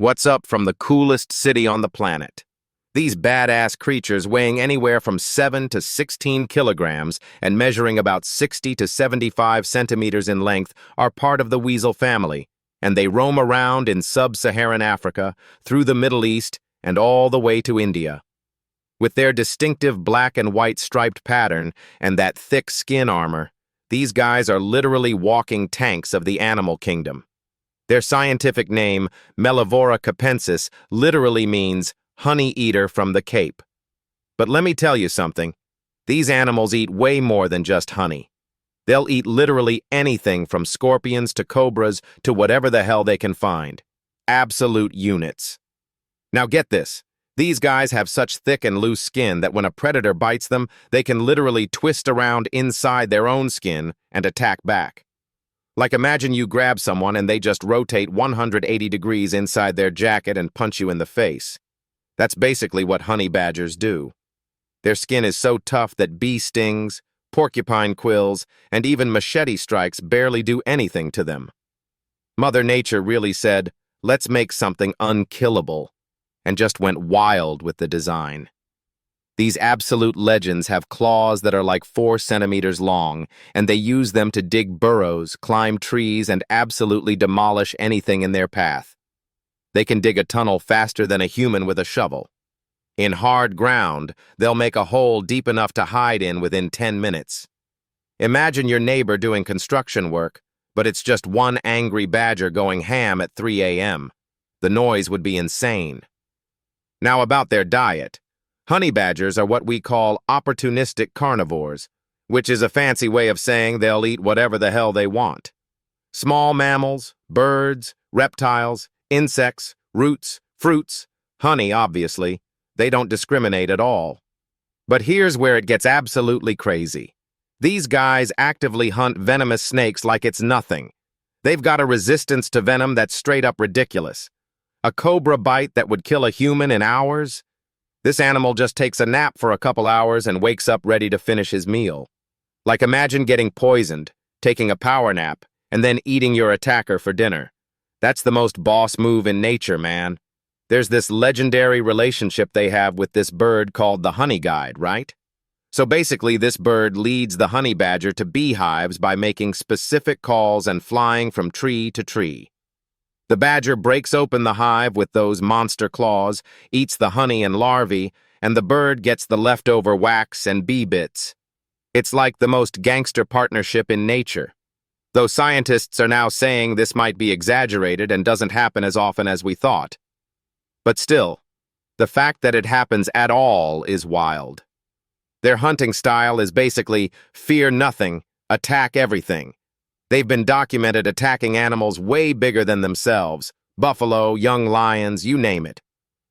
What's up from the coolest city on the planet? These badass creatures weighing anywhere from 7 to 16 kilograms and measuring about 60 to 75 centimeters in length are part of the weasel family, and they roam around in sub-Saharan Africa, through the Middle East, and all the way to India. With their distinctive black and white striped pattern and that thick skin armor, these guys are literally walking tanks of the animal kingdom. Their scientific name, Mellivora capensis, literally means honey eater from the Cape. But let me tell you something. These animals eat way more than just honey. They'll eat literally anything from scorpions to cobras to whatever the hell they can find. Absolute units. Now get this. These guys have such thick and loose skin that when a predator bites them, they can literally twist around inside their own skin and attack back. Like imagine you grab someone and they just rotate 180 degrees inside their jacket and punch you in the face. That's basically what honey badgers do. Their skin is so tough that bee stings, porcupine quills, and even machete strikes barely do anything to them. Mother Nature really said, let's make something unkillable, and just went wild with the design. These absolute legends have claws that are like 4 centimeters long, and they use them to dig burrows, climb trees, and absolutely demolish anything in their path. They can dig a tunnel faster than a human with a shovel. In hard ground, they'll make a hole deep enough to hide in within 10 minutes. Imagine your neighbor doing construction work, but it's just one angry badger going ham at 3 a.m. The noise would be insane. Now about their diet. Honey badgers are what we call opportunistic carnivores, which is a fancy way of saying they'll eat whatever the hell they want. Small mammals, birds, reptiles, insects, roots, fruits, honey, obviously. They don't discriminate at all. But here's where it gets absolutely crazy. These guys actively hunt venomous snakes like it's nothing. They've got a resistance to venom that's straight up ridiculous. A cobra bite that would kill a human in hours? This animal just takes a nap for a couple hours and wakes up ready to finish his meal. Like imagine getting poisoned, taking a power nap, and then eating your attacker for dinner. That's the most boss move in nature, man. There's this legendary relationship they have with this bird called the honey guide, right? So basically, this bird leads the honey badger to beehives by making specific calls and flying from tree to tree. The badger breaks open the hive with those monster claws, eats the honey and larvae, and the bird gets the leftover wax and bee bits. It's like the most gangster partnership in nature. Though scientists are now saying this might be exaggerated and doesn't happen as often as we thought. But still, the fact that it happens at all is wild. Their hunting style is basically fear nothing, attack everything. They've been documented attacking animals way bigger than themselves, buffalo, young lions, you name it.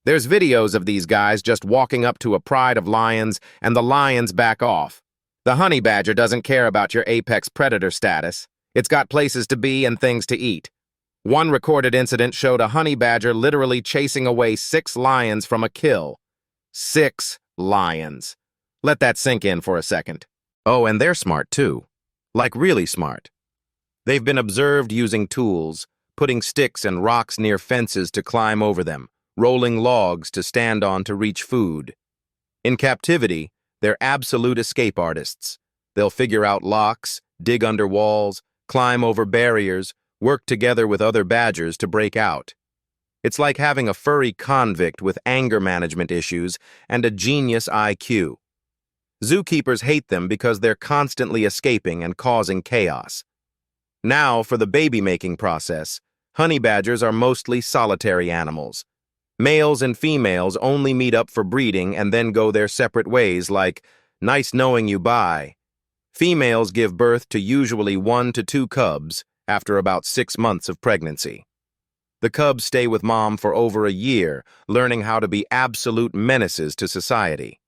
There's videos of these guys just walking up to a pride of lions and the lions back off. The honey badger doesn't care about your apex predator status. It's got places to be and things to eat. One recorded incident showed a honey badger literally chasing away 6 lions from a kill. 6 lions. Let that sink in for a second. Oh, and they're smart too. Like really smart. They've been observed using tools, putting sticks and rocks near fences to climb over them, rolling logs to stand on to reach food. In captivity, they're absolute escape artists. They'll figure out locks, dig under walls, climb over barriers, work together with other badgers to break out. It's like having a furry convict with anger management issues and a genius IQ. Zookeepers hate them because they're constantly escaping and causing chaos. Now, for the baby-making process, honey badgers are mostly solitary animals. Males and females only meet up for breeding and then go their separate ways like, nice knowing you, bye. Females give birth to usually 1 to 2 cubs after about 6 months of pregnancy. The cubs stay with mom for over a year, learning how to be absolute menaces to society.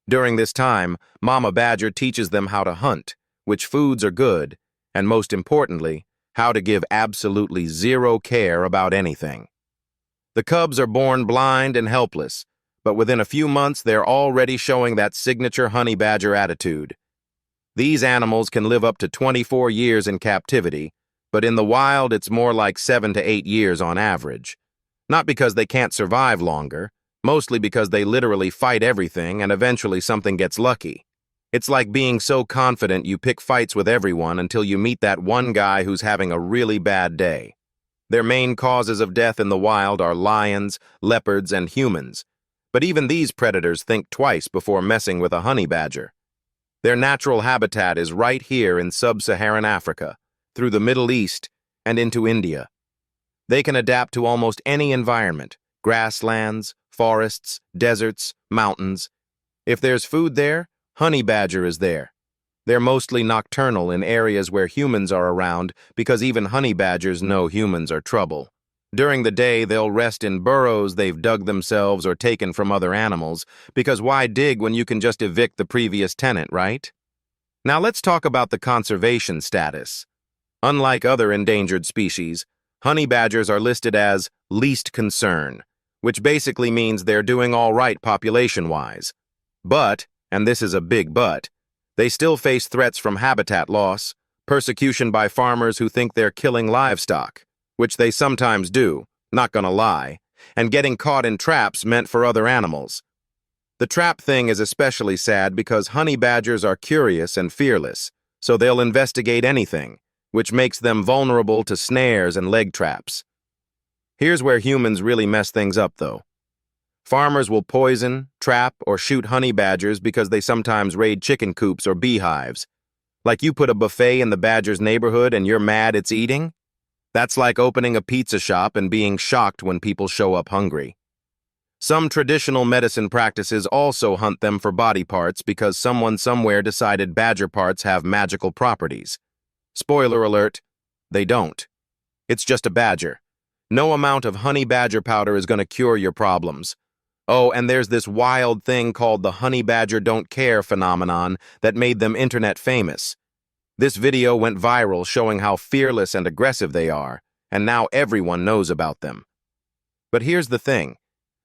During this time, Mama Badger teaches them how to hunt, which foods are good, and most importantly, how to give absolutely zero care about anything. The cubs are born blind and helpless, but within a few months they're already showing that signature honey badger attitude. These animals can live up to 24 years in captivity, but in the wild it's more like 7 to 8 years on average. Not because they can't survive longer, mostly because they literally fight everything and eventually something gets lucky. It's like being so confident you pick fights with everyone until you meet that one guy who's having a really bad day. Their main causes of death in the wild are lions, leopards, and humans. But even these predators think twice before messing with a honey badger. Their natural habitat is right here in sub-Saharan Africa, through the Middle East, and into India. They can adapt to almost any environment: grasslands, forests, deserts, mountains. If there's food there, honey badger is there. They're mostly nocturnal in areas where humans are around because even honey badgers know humans are trouble. During the day, they'll rest in burrows they've dug themselves or taken from other animals, because why dig when you can just evict the previous tenant, right? Now let's talk about the conservation status. Unlike other endangered species, honey badgers are listed as least concern, which basically means they're doing all right population-wise. But, and this is a big but, they still face threats from habitat loss, persecution by farmers who think they're killing livestock, which they sometimes do, not gonna lie, and getting caught in traps meant for other animals. The trap thing is especially sad because honey badgers are curious and fearless, so they'll investigate anything, which makes them vulnerable to snares and leg traps. Here's where humans really mess things up, though. Farmers will poison, trap, or shoot honey badgers because they sometimes raid chicken coops or beehives. Like you put a buffet in the badger's neighborhood and you're mad it's eating? That's like opening a pizza shop and being shocked when people show up hungry. Some traditional medicine practices also hunt them for body parts because someone somewhere decided badger parts have magical properties. Spoiler alert, they don't. It's just a badger. No amount of honey badger powder is going to cure your problems. Oh, and there's this wild thing called the honey badger don't care phenomenon that made them internet famous. This video went viral showing how fearless and aggressive they are, and now everyone knows about them. But here's the thing,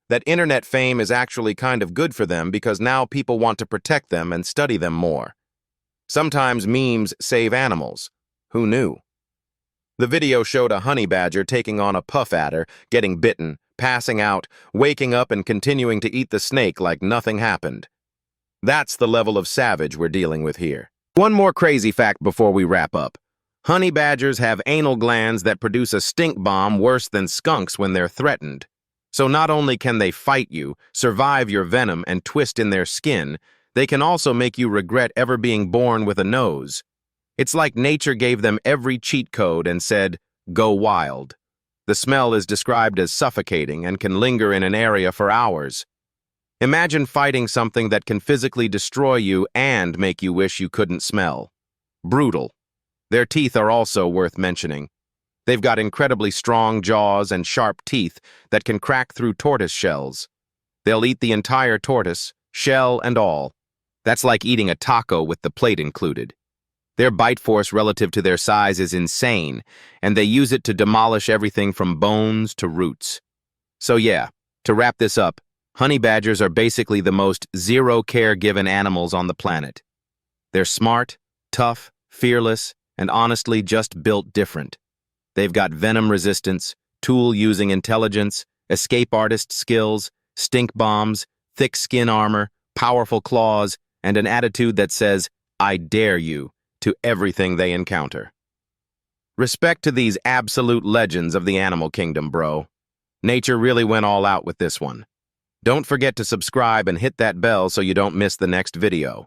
that internet fame is actually kind of good for them because now people want to protect them and study them more. Sometimes memes save animals. Who knew? The video showed a honey badger taking on a puff adder, getting bitten, passing out, waking up and continuing to eat the snake like nothing happened. That's the level of savage we're dealing with here. One more crazy fact before we wrap up. Honey badgers have anal glands that produce a stink bomb worse than skunks when they're threatened. So not only can they fight you, survive your venom, and twist in their skin, they can also make you regret ever being born with a nose. It's like nature gave them every cheat code and said, go wild. The smell is described as suffocating and can linger in an area for hours. Imagine fighting something that can physically destroy you and make you wish you couldn't smell. Brutal. Their teeth are also worth mentioning. They've got incredibly strong jaws and sharp teeth that can crack through tortoise shells. They'll eat the entire tortoise, shell and all. That's like eating a taco with the plate included. Their bite force relative to their size is insane, and they use it to demolish everything from bones to roots. So yeah, to wrap this up, honey badgers are basically the most zero-care-given animals on the planet. They're smart, tough, fearless, and honestly just built different. They've got venom resistance, tool-using intelligence, escape artist skills, stink bombs, thick skin armor, powerful claws, and an attitude that says, I dare you, to everything they encounter. Respect to these absolute legends of the animal kingdom, bro. Nature really went all out with this one. Don't forget to subscribe and hit that bell so you don't miss the next video.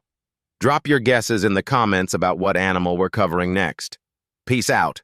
Drop your guesses in the comments about what animal we're covering next. Peace out.